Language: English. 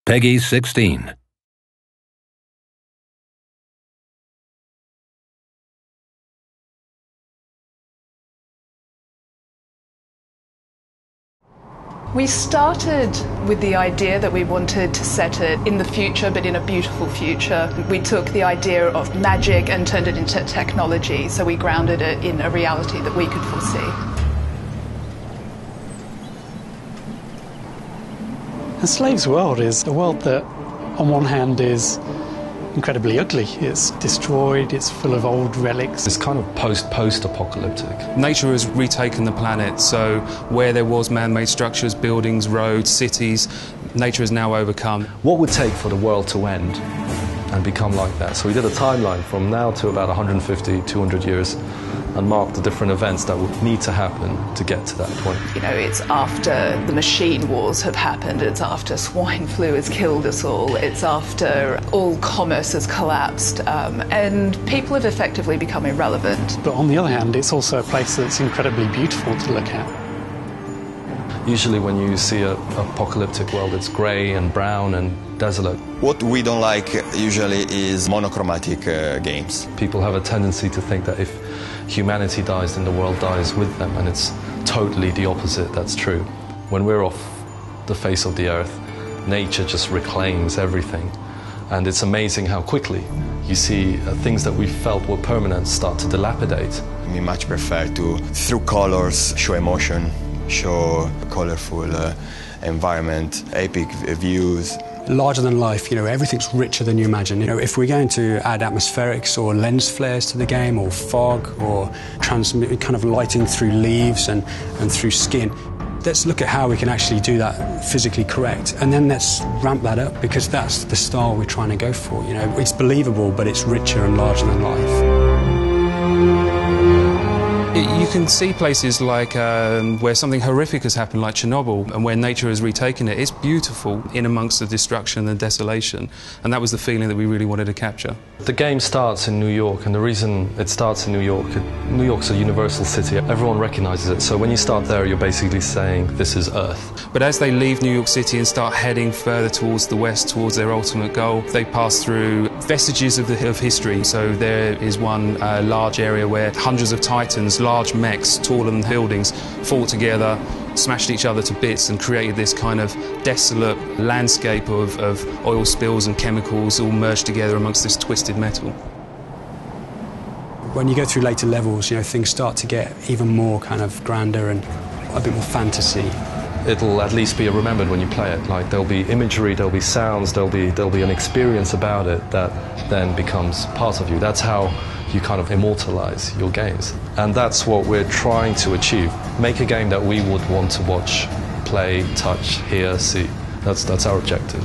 Peggy 16. We started with the idea that we wanted to set it in the future, but in a beautiful future. We took the idea of magic and turned it into technology, so we grounded it in a reality that we could foresee. Enslaved World is a world that, on one hand, is incredibly ugly. It's destroyed, it's full of old relics. It's kind of post-apocalyptic. Nature has retaken the planet, so where there was man-made structures, buildings, roads, cities, nature has now overcome. What would take for the world to end and become like that? So we did a timeline from now to about 150, 200 years and marked the different events that would need to happen to get to that point. You know, it's after the machine wars have happened, it's after swine flu has killed us all, it's after all commerce has collapsed, and people have effectively become irrelevant. But on the other hand, it's also a place that's incredibly beautiful to look at. Usually when you see an apocalyptic world, it's grey and brown and desolate. What we don't like usually is monochromatic games. People have a tendency to think that if humanity dies, then the world dies with them, and it's totally the opposite that's true. When we're off the face of the earth, nature just reclaims everything, and it's amazing how quickly you see things that we felt were permanent start to dilapidate. We much prefer to, through colors, show emotion, show colourful environment, epic views. Larger than life, you know, everything's richer than you imagine. You know, if we're going to add atmospherics or lens flares to the game, or fog, or transmit kind of lighting through leaves and through skin, let's look at how we can actually do that physically correct, and then let's ramp that up, because that's the style we're trying to go for. You know, it's believable, but it's richer and larger than life. You can see places like where something horrific has happened, like Chernobyl, and where nature has retaken it. It's beautiful in amongst the destruction and desolation, and that was the feeling that we really wanted to capture. The game starts in New York, and the reason it starts in New York's a universal city. Everyone recognizes it, so when you start there, you're basically saying, this is Earth. But as they leave New York City and start heading further towards the west, towards their ultimate goal, they pass through vestiges of history. So there is one large area where hundreds of titans, large mechs, taller than buildings, fought together, smashed each other to bits, and created this kind of desolate landscape of oil spills and chemicals all merged together amongst this twisted metal. When you go through later levels, you know, things start to get even more kind of grander and a bit more fantasy. It'll at least be remembered when you play it. Like, there'll be imagery, there'll be sounds, there'll be an experience about it that then becomes part of you. That's how you kind of immortalize your games. And that's what we're trying to achieve. Make a game that we would want to watch, play, touch, hear, see. That's our objective.